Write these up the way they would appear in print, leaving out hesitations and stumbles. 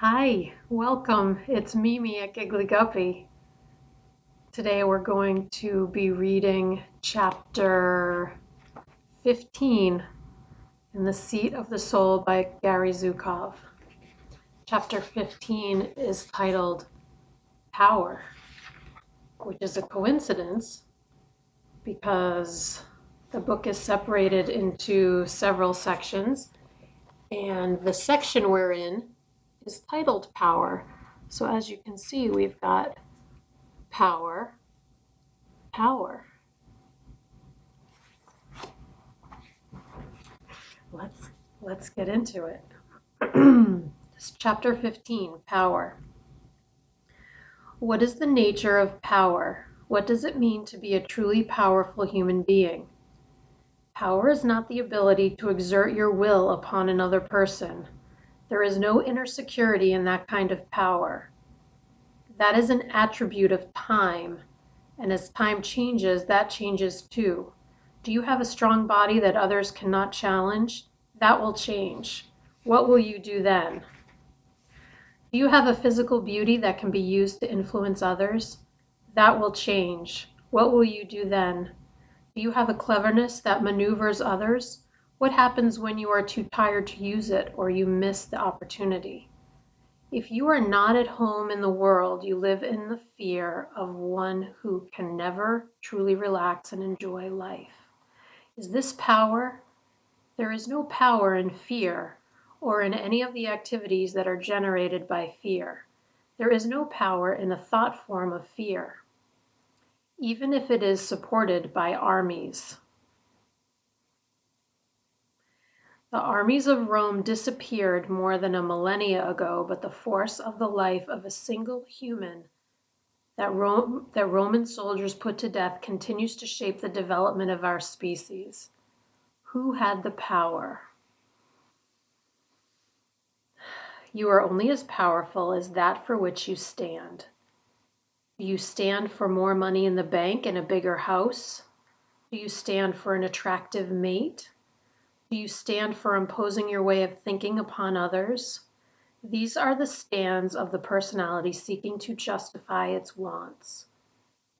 Hi, welcome. It's Mimi at Giggly Guppy. Today we're going to be reading chapter 15 in The Seat of the Soul by Gary Zukav. Chapter 15 is titled Power, which is a coincidence because the book is separated into several sections, and the section we're in is titled Power. So as you can see, we've got power, power. Let's get into it. Chapter 15, Power. What is the nature of power? What does it mean to be a truly powerful human being? Power is not the ability to exert your will upon another person. There is no inner security in that kind of power. That is an attribute of time, and as time changes, that changes too. Do you have a strong body that others cannot challenge? That will change. What will you do then? Do you have a physical beauty that can be used to influence others? That will change. What will you do then? Do you have a cleverness that maneuvers others? What happens when you are too tired to use it or you miss the opportunity? If you are not at home in the world, you live in the fear of one who can never truly relax and enjoy life. Is this power? There is no power in fear or in any of the activities that are generated by fear. There is no power in a thought form of fear, even if it is supported by armies. The armies of Rome disappeared more than a millennia ago, but the force of the life of a single human that Roman soldiers put to death continues to shape the development of our species. Who had the power? You are only as powerful as that for which you stand. Do you stand for more money in the bank and a bigger house? Do you stand for an attractive mate? Do you stand for imposing your way of thinking upon others? These are the stands of the personality seeking to justify its wants.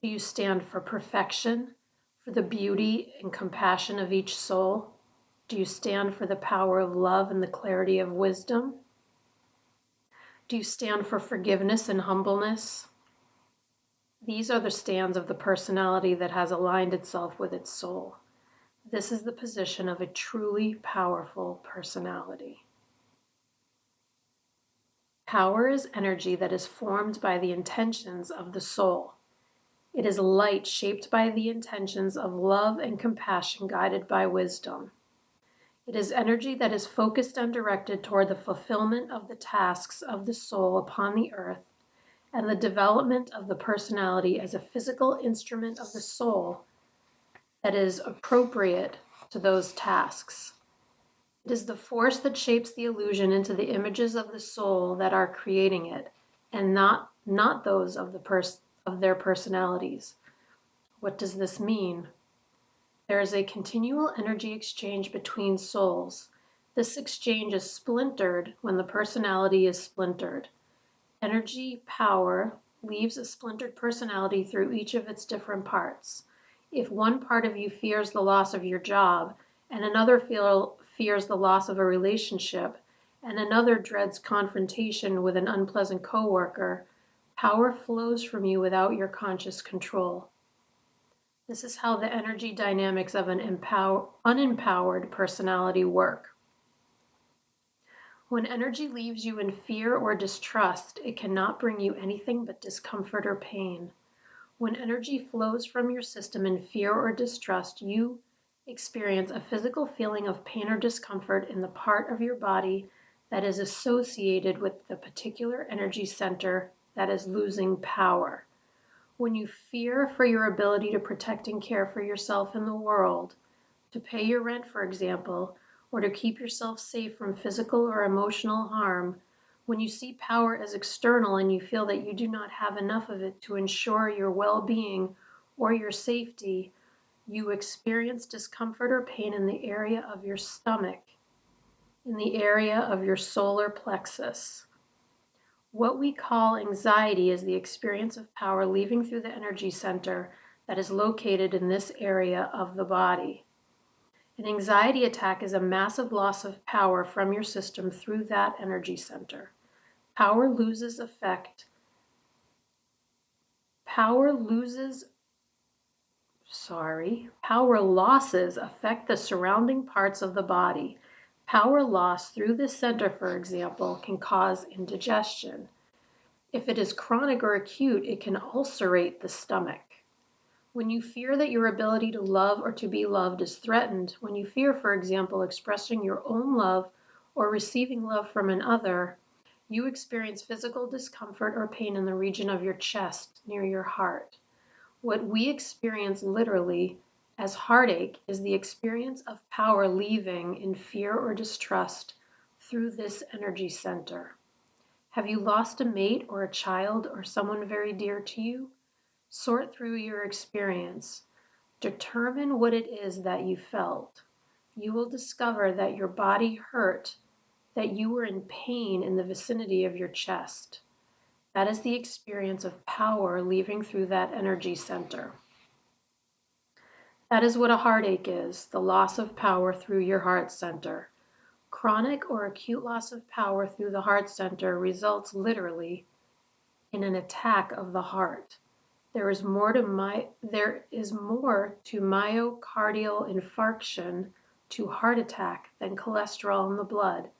Do you stand for perfection, for the beauty and compassion of each soul? Do you stand for the power of love and the clarity of wisdom? Do you stand for forgiveness and humbleness? These are the stands of the personality that has aligned itself with its soul. This is the position of a truly powerful personality. Power is energy that is formed by the intentions of the soul. It is light shaped by the intentions of love and compassion guided by wisdom. It is energy that is focused and directed toward the fulfillment of the tasks of the soul upon the earth and the development of the personality as a physical instrument of the soul that is appropriate to those tasks. It is the force that shapes the illusion into the images of the soul that are creating it, and not those of their personalities. What does this mean? There is a continual energy exchange between souls. This exchange is splintered when the personality is splintered. Energy power leaves a splintered personality through each of its different parts. If one part of you fears the loss of your job, and another fears the loss of a relationship, and another dreads confrontation with an unpleasant coworker, power flows from you without your conscious control. This is how the energy dynamics of an unempowered personality work. When energy leaves you in fear or distrust, it cannot bring you anything but discomfort or pain. When energy flows from your system in fear or distrust, you experience a physical feeling of pain or discomfort in the part of your body that is associated with the particular energy center that is losing power. When you fear for your ability to protect and care for yourself in the world, to pay your rent, for example, or to keep yourself safe from physical or emotional harm, when you see power as external and you feel that you do not have enough of it to ensure your well-being or your safety, you experience discomfort or pain in the area of your stomach, in the area of your solar plexus. What we call anxiety is the experience of power leaving through the energy center that is located in this area of the body. An anxiety attack is a massive loss of power from your system through that energy center. Power loses effect. Power loses, Power losses affect the surrounding parts of the body. Power loss through this center, for example, can cause indigestion. If it is chronic or acute, it can ulcerate the stomach. When you fear that your ability to love or to be loved is threatened, when you fear, for example, expressing your own love or receiving love from another, you experience physical discomfort or pain in the region of your chest near your heart. What we experience literally as heartache is the experience of power leaving in fear or distrust through this energy center. Have you lost a mate or a child or someone very dear to you? Sort through your experience. Determine what it is that you felt. You will discover that your body hurt, that you were in pain in the vicinity of your chest. That is the experience of power leaving through that energy center. That is what a heartache is, the loss of power through your heart center. Chronic or acute loss of power through the heart center results literally in an attack of the heart. There is more to myocardial infarction, to heart attack, than cholesterol in the blood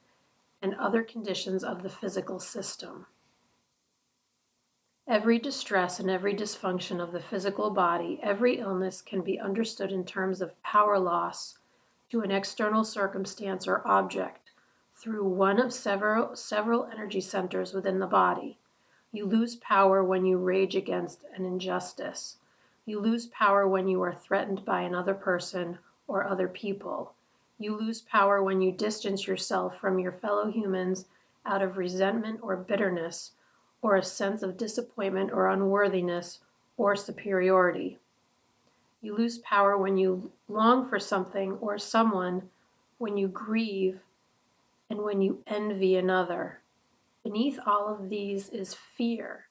and other conditions of the physical system. Every distress and every dysfunction of the physical body, every illness can be understood in terms of power loss to an external circumstance or object through one of several energy centers within the body. You lose power when you rage against an injustice. You lose power when you are threatened by another person or other people. You lose power when you distance yourself from your fellow humans out of resentment or bitterness, or a sense of disappointment or unworthiness or superiority. You lose power when you long for something or someone, when you grieve, and when you envy another. Beneath all of these is fear.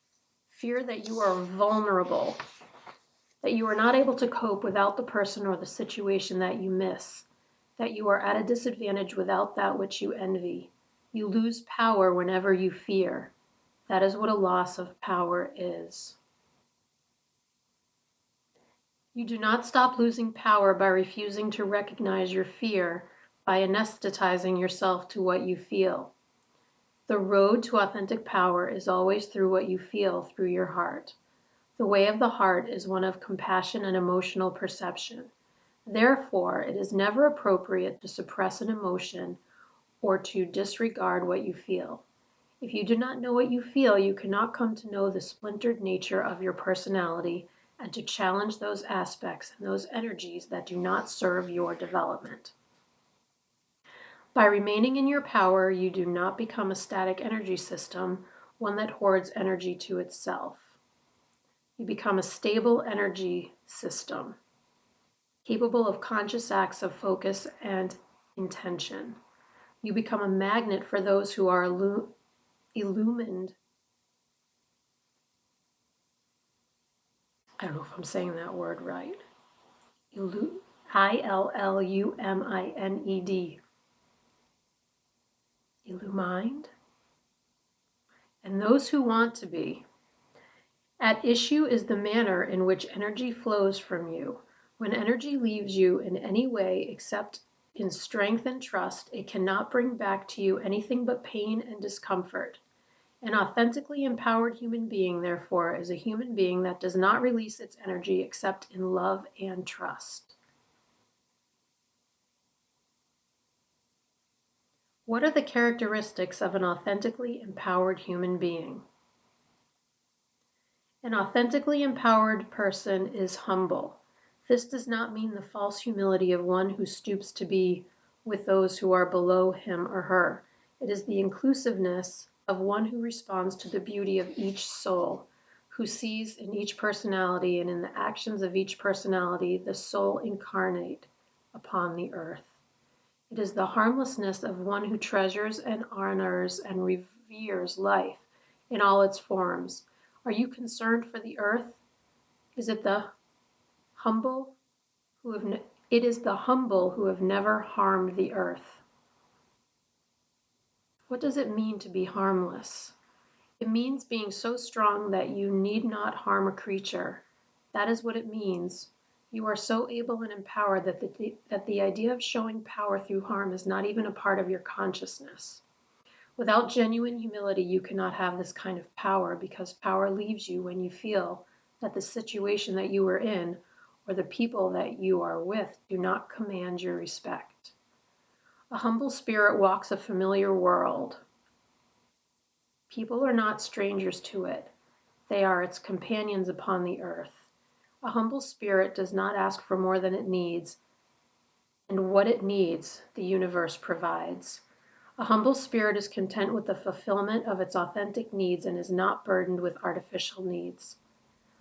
Fear that you are vulnerable, that you are not able to cope without the person or the situation that you miss, that you are at a disadvantage without that which you envy. You lose power whenever you fear. That is what a loss of power is. You do not stop losing power by refusing to recognize your fear, by anesthetizing yourself to what you feel. The road to authentic power is always through what you feel through your heart. The way of the heart is one of compassion and emotional perception. Therefore, it is never appropriate to suppress an emotion or to disregard what you feel. If you do not know what you feel, you cannot come to know the splintered nature of your personality and to challenge those aspects and those energies that do not serve your development. By remaining in your power, you do not become a static energy system, one that hoards energy to itself. You become a stable energy system, capable of conscious acts of focus and intention. You become a magnet for those who are illumined. I don't know if I'm saying that word right. Illumined. Illumined. And those who want to be. At issue is the manner in which energy flows from you. When energy leaves you in any way except in strength and trust, it cannot bring back to you anything but pain and discomfort. An authentically empowered human being, therefore, is a human being that does not release its energy except in love and trust. What are the characteristics of an authentically empowered human being? An authentically empowered person is humble. This does not mean the false humility of one who stoops to be with those who are below him or her. It is the inclusiveness of one who responds to the beauty of each soul, who sees in each personality and in the actions of each personality the soul incarnate upon the earth. It is the harmlessness of one who treasures and honors and reveres life. in all its forms. Are you concerned for the earth? Is it the humble who have it is the humble who have never harmed the earth. What does it mean to be harmless? It means being so strong that you need not harm a creature. That is what it means. You are so able and empowered that the idea of showing power through harm is not even a part of your consciousness. Without genuine humility, you cannot have this kind of power because power leaves you when you feel that the situation that you are in or the people that you are with do not command your respect. A humble spirit walks a familiar world. People are not strangers to it. They are its companions upon the earth. A humble spirit does not ask for more than it needs, and what it needs, the universe provides. A humble spirit is content with the fulfillment of its authentic needs and is not burdened with artificial needs.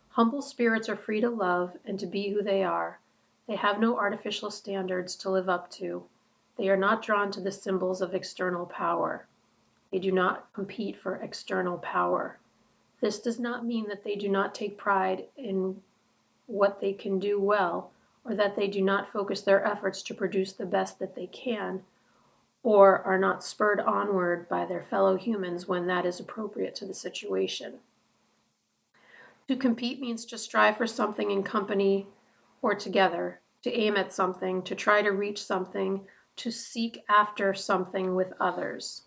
Humble spirits are free to love and to be who they are. They have no artificial standards to live up to. They are not drawn to the symbols of external power. They do not compete for external power. This does not mean that they do not take pride in what they can do well, or that they do not focus their efforts to produce the best that they can, or are not spurred onward by their fellow humans when that is appropriate to the situation. To compete means to strive for something in company or together, to aim at something, to try to reach something, to seek after something with others.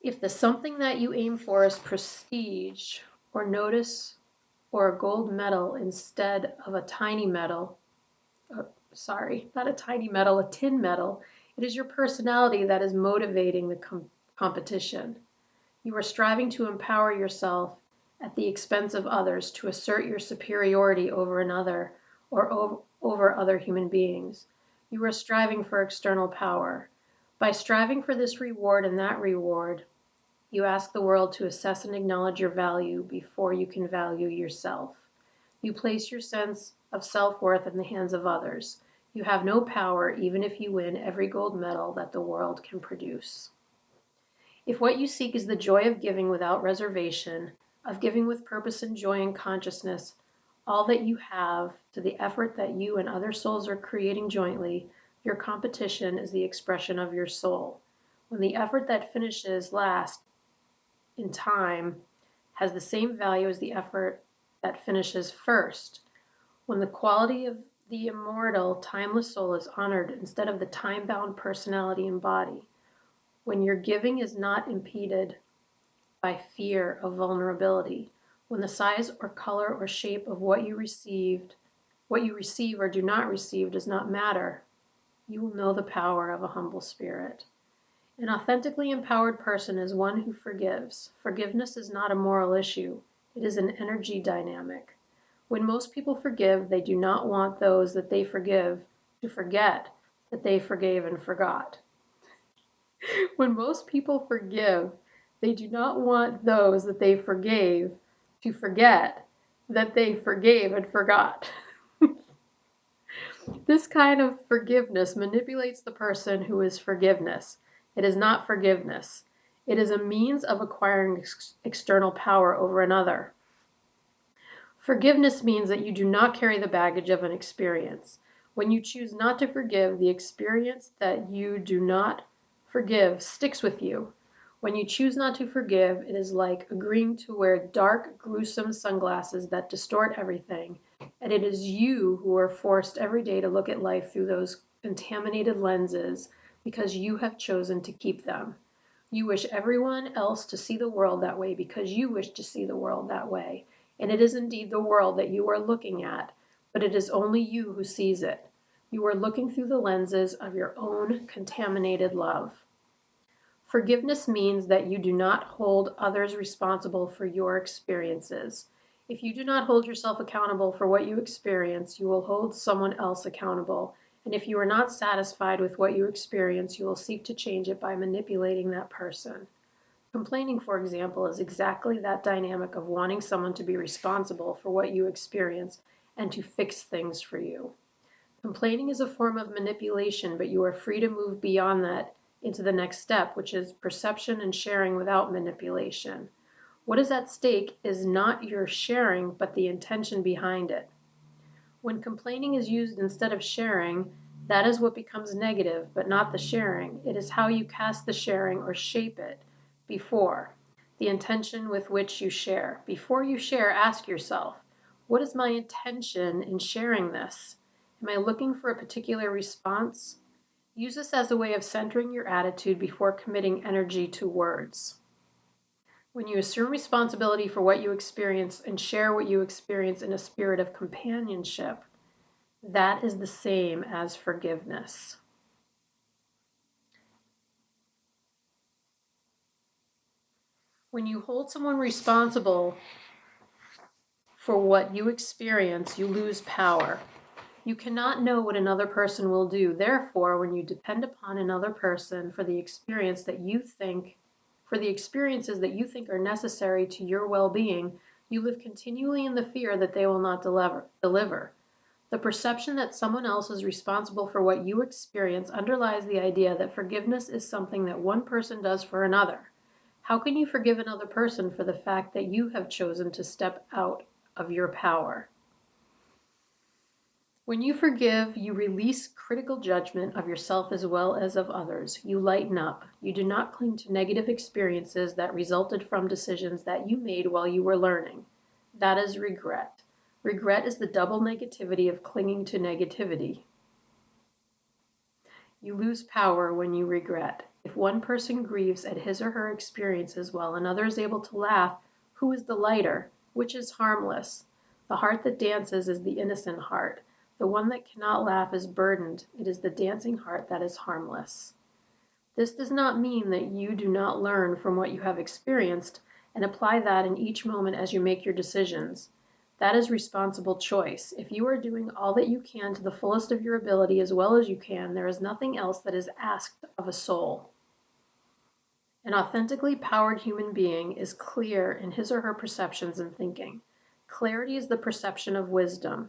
If the something that you aim for is prestige or notice or a gold medal instead of a tiny medal, sorry, not a tiny medal, a tin medal, it is your personality that is motivating the competition. You are striving to empower yourself at the expense of others to assert your superiority over another or over other human beings. You are striving for external power. By striving for this reward and that reward, you ask the world to assess and acknowledge your value before you can value yourself. You place your sense of self-worth in the hands of others. You have no power even if you win every gold medal that the world can produce. If what you seek is the joy of giving without reservation, of giving with purpose and joy and consciousness, all that you have to the effort that you and other souls are creating jointly, your competition is the expression of your soul. When the effort that finishes last in time has the same value as the effort that finishes first, when the quality of the immortal, timeless soul is honored instead of the time-bound personality and body, when your giving is not impeded by fear of vulnerability, when the size or color or shape of what you receive or do not receive does not matter, you will know the power of a humble spirit. An authentically empowered person is one who forgives. Forgiveness is not a moral issue, it is an energy dynamic. When most people forgive, they do not want those that they forgive to forget that they forgave and forgot. When most people forgive, they do not want those that they forgave to forget that they forgave and forgot. This kind of forgiveness manipulates the person who is forgiveness. It is not forgiveness. It is a means of acquiring external power over another. Forgiveness means that you do not carry the baggage of an experience. When you choose not to forgive, the experience that you do not forgive sticks with you. When you choose not to forgive, it is like agreeing to wear dark, gruesome sunglasses that distort everything, and it is you who are forced every day to look at life through those contaminated lenses because you have chosen to keep them. You wish everyone else to see the world that way because you wish to see the world that way. And it is indeed the world that you are looking at, but it is only you who sees it. You are looking through the lenses of your own contaminated love. Forgiveness means that you do not hold others responsible for your experiences. If you do not hold yourself accountable for what you experience, you will hold someone else accountable. And if you are not satisfied with what you experience, you will seek to change it by manipulating that person. Complaining, for example, is exactly that dynamic of wanting someone to be responsible for what you experience and to fix things for you. Complaining is a form of manipulation, but you are free to move beyond that into the next step, which is perception and sharing without manipulation. What is at stake is not your sharing, but the intention behind it. When complaining is used instead of sharing, that is what becomes negative, but not the sharing. It is how you cast the sharing or shape it before, the intention with which you share. Before you share, ask yourself, what is my intention in sharing this? Am I looking for a particular response? Use this as a way of centering your attitude before committing energy to words. When you assume responsibility for what you experience and share what you experience in a spirit of companionship, that is the same as forgiveness. When you hold someone responsible for what you experience, you lose power. You cannot know what another person will do. Therefore, when you depend upon another person for the experiences that you think are necessary to your well-being, you live continually in the fear that they will not deliver. The perception that someone else is responsible for what you experience underlies the idea that forgiveness is something that one person does for another. How can you forgive another person for the fact that you have chosen to step out of your power? When you forgive, you release critical judgment of yourself as well as of others. You lighten up. You do not cling to negative experiences that resulted from decisions that you made while you were learning. That is regret. Regret is the double negativity of clinging to negativity. You lose power when you regret. If one person grieves at his or her experiences while another is able to laugh, who is the lighter? Which is harmless? The heart that dances is the innocent heart. The one that cannot laugh is burdened. It is the dancing heart that is harmless. This does not mean that you do not learn from what you have experienced and apply that in each moment as you make your decisions. That is responsible choice. If you are doing all that you can to the fullest of your ability as well as you can, there is nothing else that is asked of a soul. An authentically powered human being is clear in his or her perceptions and thinking. Clarity is the perception of wisdom.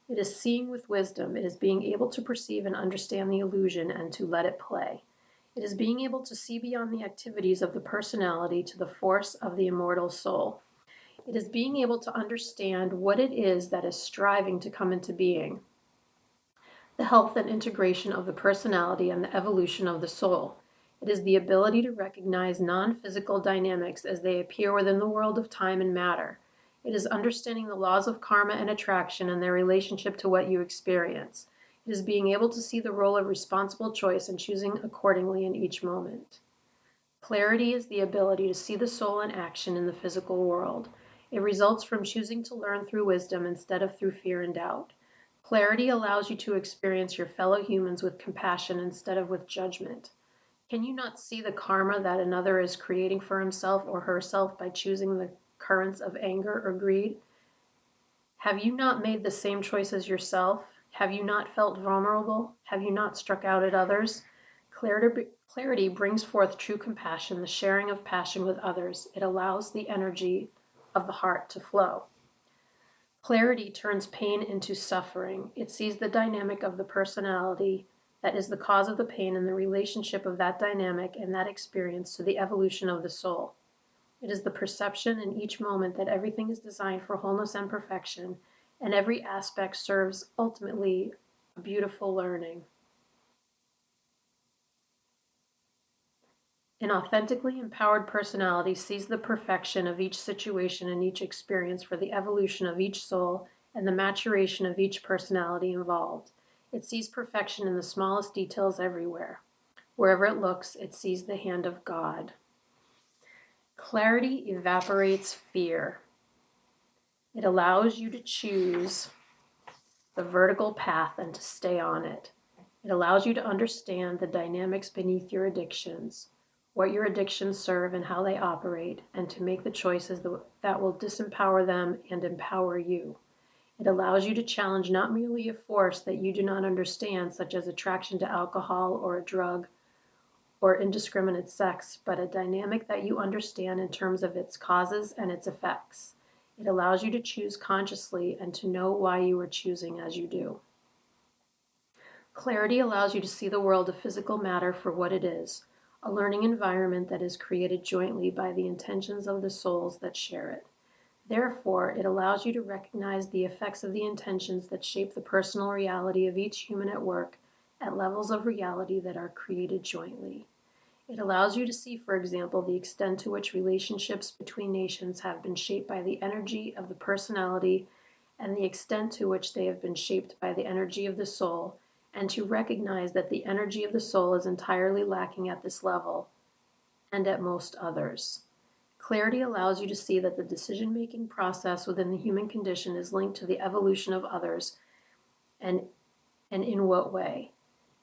It is seeing with wisdom. It is being able to perceive and understand the illusion and to let it play. It is being able to see beyond the activities of the personality to the force of the immortal soul. It is being able to understand what it is that is striving to come into being, the health and integration of the personality and the evolution of the soul. It is the ability to recognize non-physical dynamics as they appear within the world of time and matter. It is understanding the laws of karma and attraction and their relationship to what you experience. It is being able to see the role of responsible choice and choosing accordingly in each moment. Clarity is the ability to see the soul in action in the physical world. It results from choosing to learn through wisdom instead of through fear and doubt. Clarity allows you to experience your fellow humans with compassion instead of with judgment. Can you not see the karma that another is creating for himself or herself by choosing the currents of anger or greed? Have you not made the same choices yourself? Have you not felt vulnerable? Have you not struck out at others? Clarity brings forth true compassion, the sharing of passion with others. It allows the energy of the heart to flow. Clarity turns pain into suffering. It sees the dynamic of the personality that is the cause of the pain and the relationship of that dynamic and that experience to the evolution of the soul. It is the perception in each moment that everything is designed for wholeness and perfection, and every aspect serves ultimately a beautiful learning. An authentically empowered personality sees the perfection of each situation and each experience for the evolution of each soul and the maturation of each personality involved. It sees perfection in the smallest details everywhere. Wherever it looks, it sees the hand of God. Clarity evaporates fear. It allows you to choose the vertical path and to stay on it. It allows you to understand the dynamics beneath your addictions, what your addictions serve and how they operate, and to make the choices that will disempower them and empower you. It allows you to challenge not merely a force that you do not understand, such as attraction to alcohol or a drug or indiscriminate sex, but a dynamic that you understand in terms of its causes and its effects. It allows you to choose consciously and to know why you are choosing as you do. Clarity allows you to see the world of physical matter for what it is, a learning environment that is created jointly by the intentions of the souls that share it. Therefore, it allows you to recognize the effects of the intentions that shape the personal reality of each human at work at levels of reality that are created jointly. It allows you to see, for example, the extent to which relationships between nations have been shaped by the energy of the personality and the extent to which they have been shaped by the energy of the soul, and to recognize that the energy of the soul is entirely lacking at this level and at most others. Clarity allows you to see that the decision-making process within the human condition is linked to the evolution of others, and, and in what way.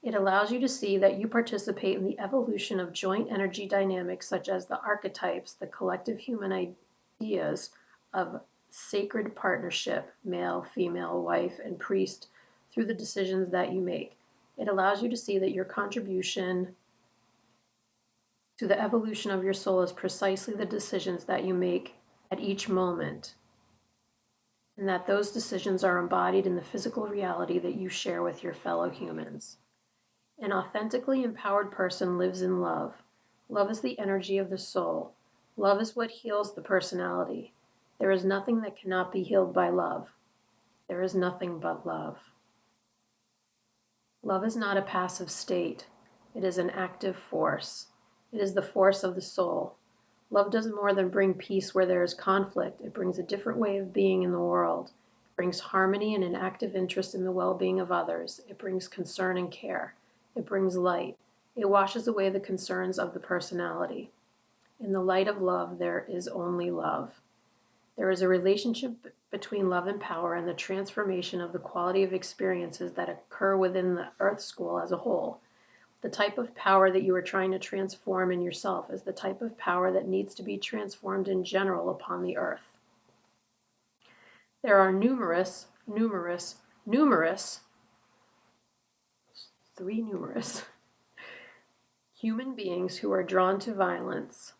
It allows you to see that you participate in the evolution of joint energy dynamics such as the archetypes, the collective human ideas of sacred partnership, male, female, wife, and priest, through the decisions that you make. It allows you to see that your contribution to the evolution of your soul is precisely the decisions that you make at each moment, and that those decisions are embodied in the physical reality that you share with your fellow humans. An authentically empowered person lives in love. Love is the energy of the soul. Love is what heals the personality. There is nothing that cannot be healed by love. There is nothing but love. Love is not a passive state. It is an active force. It is the force of the soul. Love does more than bring peace where there is conflict. It brings a different way of being in the world. It brings harmony and an active interest in the well-being of others. It brings concern and care. It brings light. It washes away the concerns of the personality. In the light of love, there is only love. There is a relationship between love and power and the transformation of the quality of experiences that occur within the Earth School as a whole. The type of power that you are trying to transform in yourself is the type of power that needs to be transformed in general upon the earth. There are numerous human beings who are drawn to violence,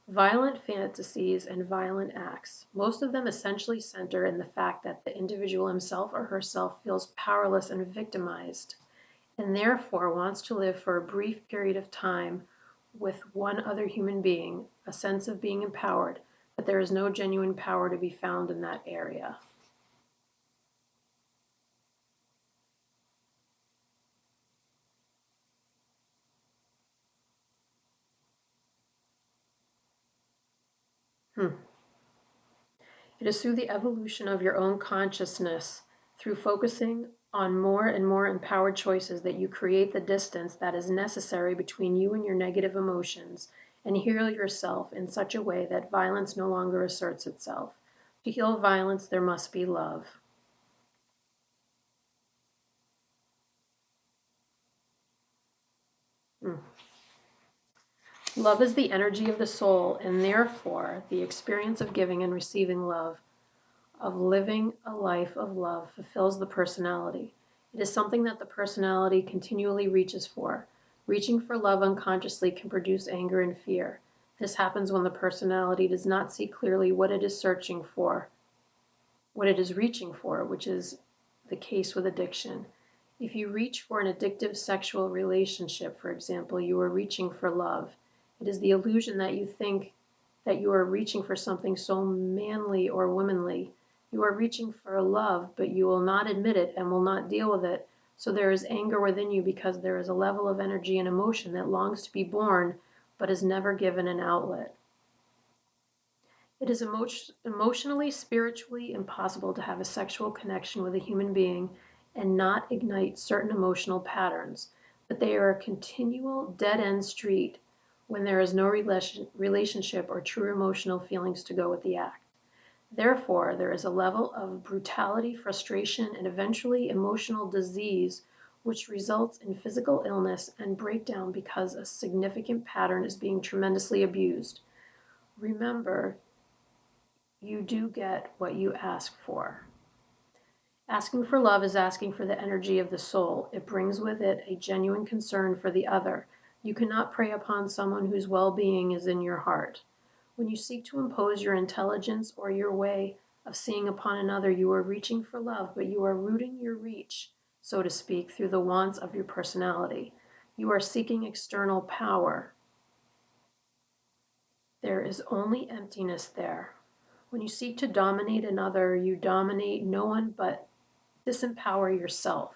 violent fantasies, and violent acts. Most of them essentially center in the fact that the individual himself or herself feels powerless and victimized, and therefore wants to live for a brief period of time with one other human being, a sense of being empowered, but there is no genuine power to be found in that area. Hmm. It is through the evolution of your own consciousness, through focusing on more and more empowered choices, that you create the distance that is necessary between you and your negative emotions and heal yourself in such a way that violence no longer asserts itself. To heal violence, there must be love. Hmm. Love is the energy of the soul, and therefore the experience of giving and receiving love, of living a life of love, fulfills the personality. It is something that the personality continually reaches for. Reaching for love unconsciously can produce anger and fear. This happens when the personality does not see clearly what it is searching for, what it is reaching for, which is the case with addiction. If you reach for an addictive sexual relationship, for example, you are reaching for love. It is the illusion that you think that you are reaching for something so manly or womanly. You are reaching for love, but you will not admit it and will not deal with it. So there is anger within you because there is a level of energy and emotion that longs to be born, but is never given an outlet. It is emotionally, spiritually impossible to have a sexual connection with a human being and not ignite certain emotional patterns, but they are a continual dead-end street when there is no relationship or true emotional feelings to go with the act. Therefore, there is a level of brutality, frustration, and eventually emotional disease which results in physical illness and breakdown because a significant pattern is being tremendously abused. Remember, you do get what you ask for. Asking for love is asking for the energy of the soul. It brings with it a genuine concern for the other. You cannot prey upon someone whose well-being is in your heart. When you seek to impose your intelligence or your way of seeing upon another, you are reaching for love, but you are rooting your reach so to speak, through the wants of your personality. You are seeking external power. There is only emptiness there. When you seek to dominate another, you dominate no one but disempower yourself.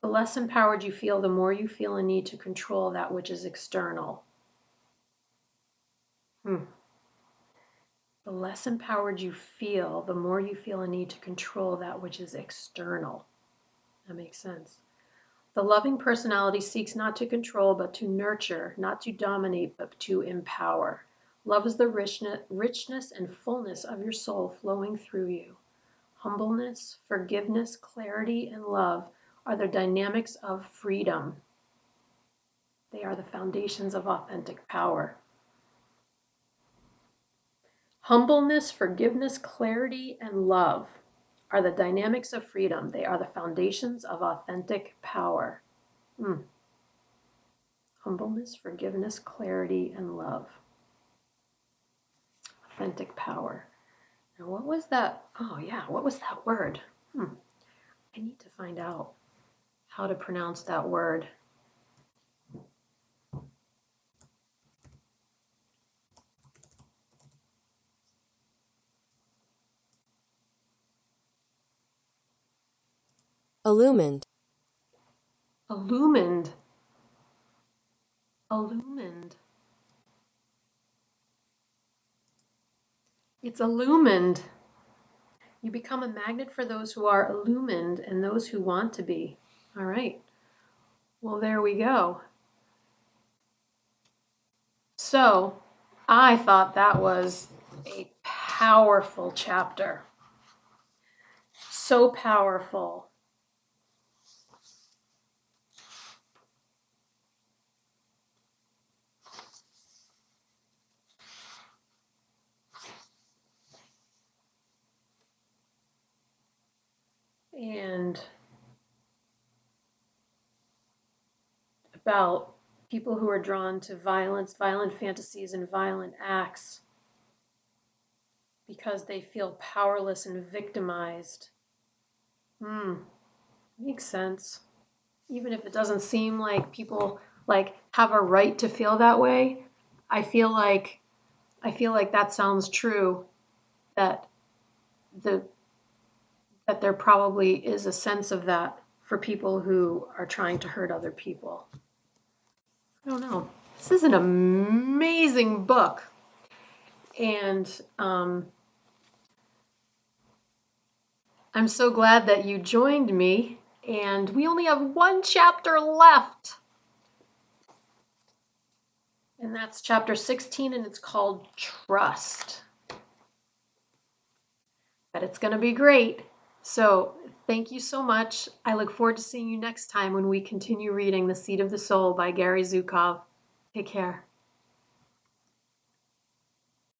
The less empowered you feel, the more you feel a need to control that which is external. Hmm. The less empowered you feel, the more you feel a need to control that which is external. That makes sense. The loving personality seeks not to control, but to nurture, not to dominate, but to empower. Love is the richness and fullness of your soul flowing through you. Humbleness, forgiveness, clarity, and love are the dynamics of freedom. They are the foundations of authentic power. Humbleness, forgiveness, clarity, and love are the dynamics of freedom. They are the foundations of authentic power. Mm. Humbleness, forgiveness, clarity, and love. Authentic power. Now, what was that? Oh, yeah, what was that word? I need to find out how to pronounce that word. Illumined. Illumined. Illumined. It's illumined. You become a magnet for those who are illumined and those who want to be. All right. Well, there we go. So, I thought that was a powerful chapter. So powerful. And about people who are drawn to violence, violent fantasies, and violent acts because they feel powerless and victimized. Makes sense. Even if it doesn't seem like people like have a right to feel that way, I feel like that sounds true that the that there probably is a sense of that for people who are trying to hurt other people. I don't know. This is an amazing book. And I'm so glad that you joined me. And we only have one chapter left. And that's chapter 16, and it's called Trust. But it's going to be great. So thank you so much. I look forward to seeing you next time when we continue reading The Seed of the Soul by Gary Zukav. Take care.